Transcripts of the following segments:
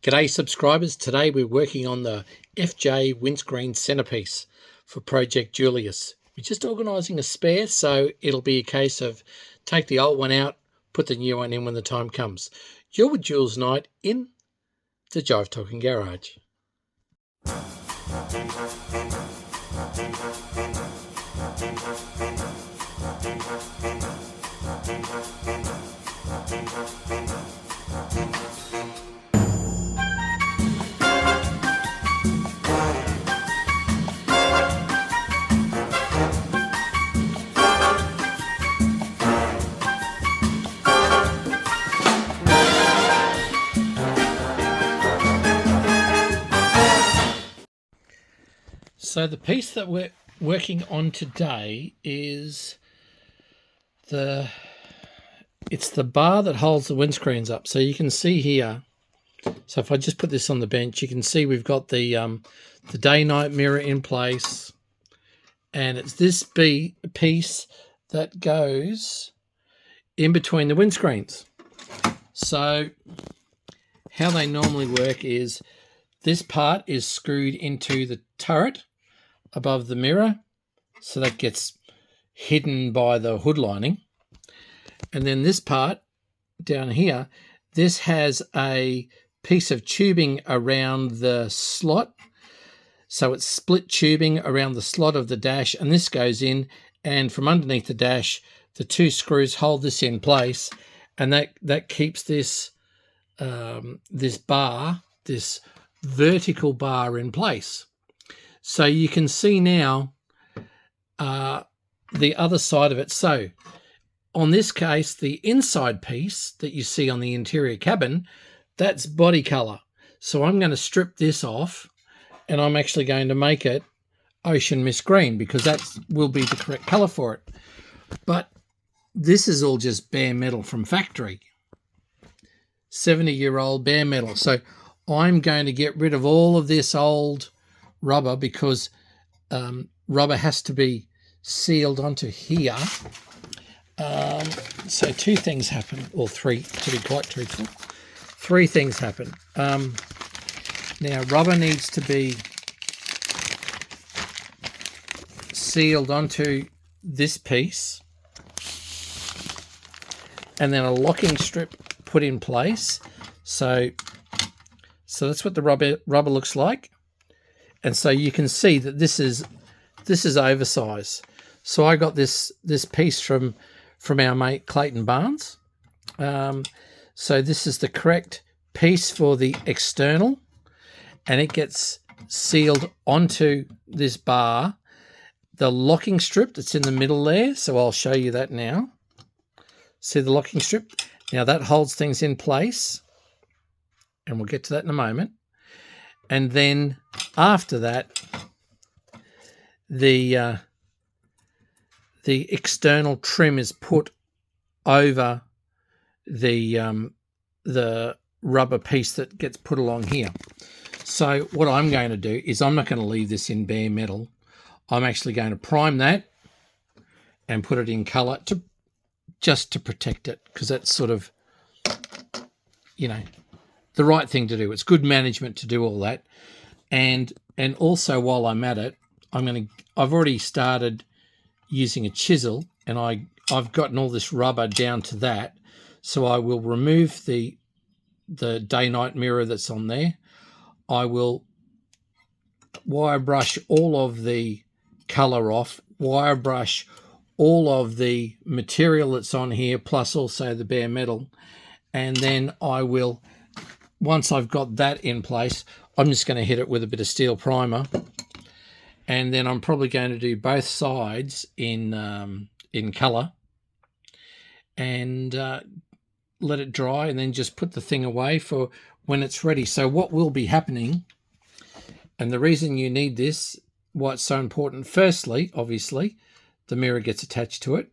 G'day subscribers, today we're working on the FJ windscreen centerpiece for Project Julius. We're just organising a spare, so it'll be a case of take the old one out, put the new one in when the time comes. You're with Jules Knight in the Jive Talking Garage. So the piece that we're working on today is it's the bar that holds the windscreens up. So you can see here, so if I just put this on the bench, you can see we've got the day-night mirror in place, and it's this piece that goes in between the windscreens. So how they normally work is this part is screwed into the turret above the mirror, so that gets hidden by the hood lining. And then this part down here, this has a piece of tubing around the slot. So it's split tubing around the slot of the dash, and this goes in, and from underneath the dash, the two screws hold this in place, and that keeps this this vertical bar in place. So you can see now the other side of it. So on this case, the inside piece that you see on the interior cabin, that's body color. So I'm going to strip this off, and I'm actually going to make it ocean mist green, because that will be the correct color for it. But this is all just bare metal from factory, 70-year-old bare metal. So I'm going to get rid of all of this old rubber, because rubber has to be sealed onto here. So two things happen, or three, to be quite truthful. Three things happen. Now, rubber needs to be sealed onto this piece, and then a locking strip put in place. So that's what the rubber looks like. And so you can see that this is oversized. So I got this piece from our mate Clayton Barnes. So this is the correct piece for the external, and it gets sealed onto this bar. The locking strip that's in the middle there, so I'll show you that now. See the locking strip? Now that holds things in place, and we'll get to that in a moment. And then after that, the external trim is put over the rubber piece that gets put along here. So what I'm going to do is I'm not going to leave this in bare metal. I'm actually going to prime that and put it in color just to protect it, because that's sort of, the right thing to do. It's good management to do all that. And also, while I'm at it, I've already started using a chisel, and I've gotten all this rubber down to that. So I will remove the day-night mirror that's on there. I will wire brush all of the color off, wire brush all of the material that's on here, plus also the bare metal. And then I will, once I've got that in place, I'm just going to hit it with a bit of steel primer, and then I'm probably going to do both sides in color, and let it dry, and then just put the thing away for when it's ready. So what will be happening, and the reason you need this, why it's so important, firstly, obviously, the mirror gets attached to it,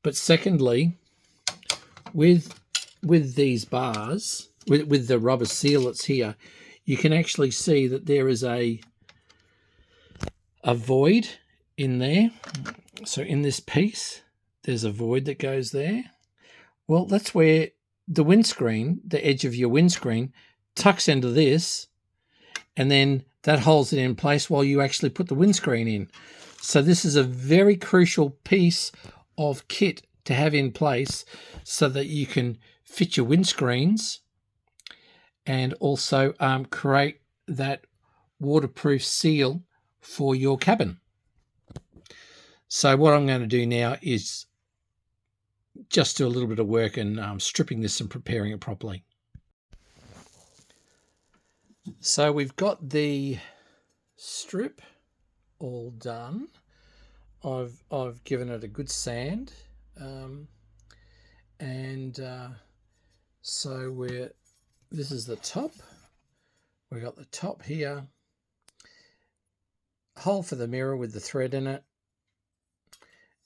but secondly, with these bars, with the rubber seal that's here, you can actually see that there is a void in there. So in this piece, there's a void that goes there. Well, that's where the windscreen, the edge of your windscreen, tucks into this, and then that holds it in place while you actually put the windscreen in. So this is a very crucial piece of kit to have in place so that you can fit your windscreens and also create that waterproof seal for your cabin. So what I'm going to do now is just do a little bit of work and stripping this and preparing it properly. So we've got the strip all done. I've given it a good sand, so this is the top. We've got the top here, hole for the mirror with the thread in it,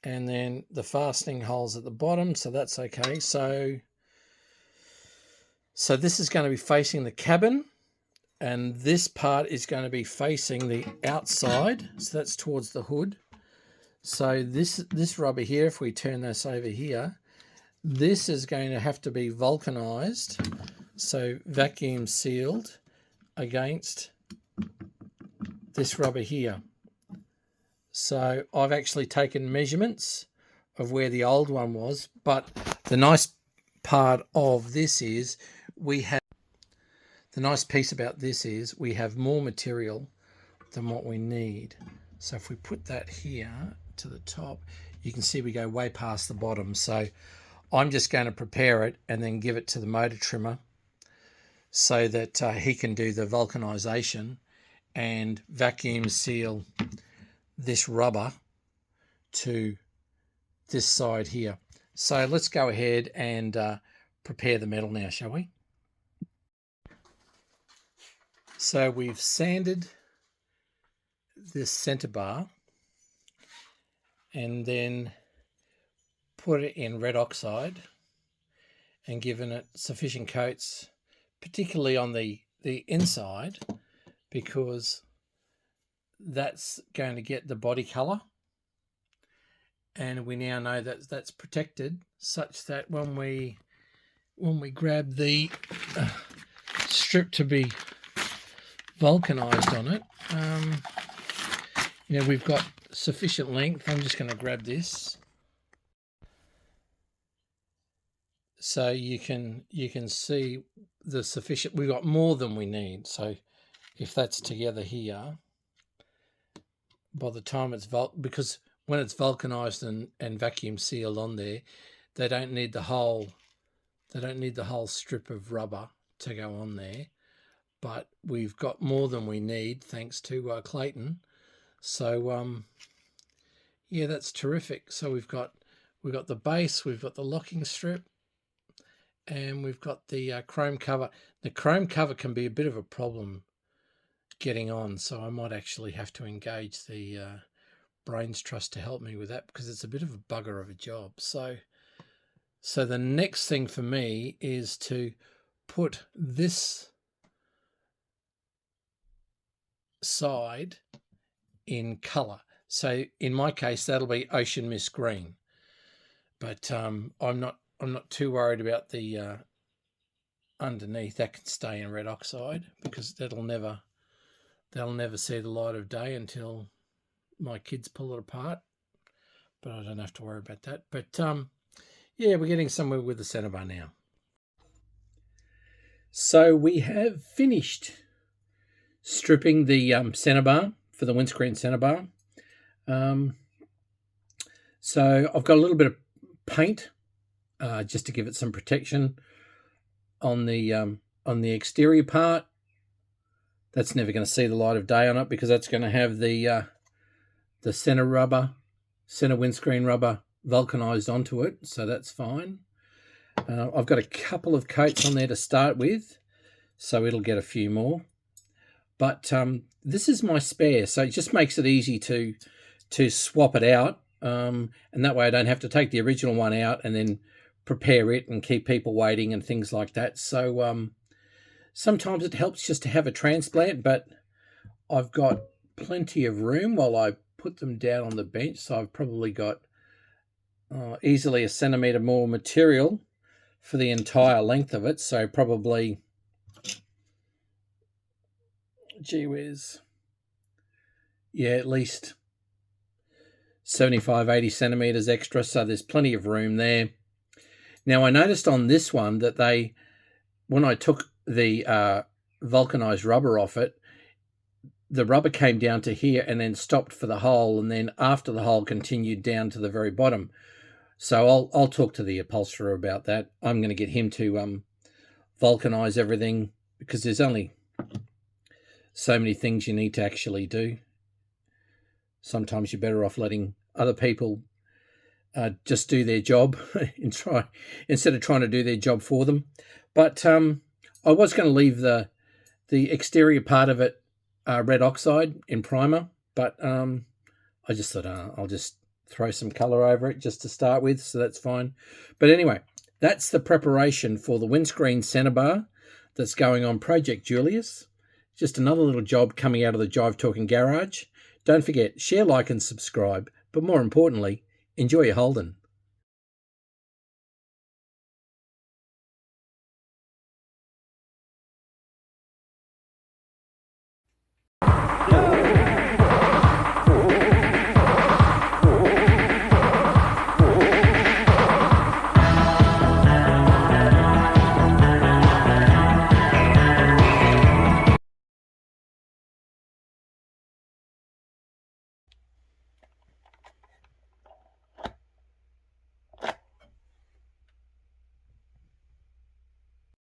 and then the fastening holes at the bottom, so that's okay. So this is going to be facing the cabin, and this part is going to be facing the outside, so that's towards the hood. So this rubber here, if we turn this over here, this is going to have to be vulcanized, so vacuum sealed against this rubber here. So I've actually taken measurements of where the old one was, but the nice part of this is the nice piece about this is we have more material than what we need. So if we put that here to the top, you can see we go way past the bottom. So I'm just going to prepare it and then give it to the motor trimmer so that he can do the vulcanization and vacuum seal this rubber to this side here. So let's go ahead and prepare the metal now, shall we? So we've sanded this center bar and then put it in red oxide and given it sufficient coats, particularly on the inside, because that's going to get the body color, and we now know that that's protected such that when we grab the strip to be vulcanized on it, we've got sufficient length. I'm just going to grab this so you can see the sufficient. We've got more than we need. So if that's together here, by the time it's because when it's vulcanized and vacuum sealed on there, they don't need the whole strip of rubber to go on there. But we've got more than we need thanks to Clayton. So yeah, that's terrific. So we've got the base, we've got the locking strip, and we've got the chrome cover. The chrome cover can be a bit of a problem getting on, so I might actually have to engage the Brains Trust to help me with that, because it's a bit of a bugger of a job. So the next thing for me is to put this side in color. So in my case, that'll be ocean mist green, but I'm not too worried about the underneath. That can stay in red oxide because that'll never see the light of day until my kids pull it apart, but I don't have to worry about that. But yeah, we're getting somewhere with the center bar now. So we have finished stripping the center bar for the windscreen center bar. So I've got a little bit of paint just to give it some protection on the exterior part. That's never going to see the light of day on it because that's going to have the center windscreen rubber vulcanized onto it, so that's fine. I've got a couple of coats on there to start with, so it'll get a few more. But this is my spare, so it just makes it easy to swap it out, and that way I don't have to take the original one out and then prepare it and keep people waiting and things like that. So sometimes it helps just to have a transplant, but I've got plenty of room while I put them down on the bench, so I've probably got easily 1 centimetre more material for the entire length of it, so probably Gee whiz. Yeah, at least 75, 80 centimetres extra, so there's plenty of room there. Now, I noticed on this one that when I took the vulcanized rubber off it, the rubber came down to here and then stopped for the hole, and then after the hole continued down to the very bottom. So I'll talk to the upholsterer about that. I'm going to get him to vulcanize everything, because there's only so many things you need to actually do. Sometimes you're better off letting other people just do their job instead of trying to do their job for them. But I was going to leave the exterior part of it red oxide in primer, but I just thought I'll just throw some color over it just to start with, so that's fine. But anyway, that's the preparation for the windscreen center bar that's going on Project Julius. Just another little job coming out of the Jive Talking Garage. Don't forget, share, like, and subscribe. But more importantly, enjoy your Holden.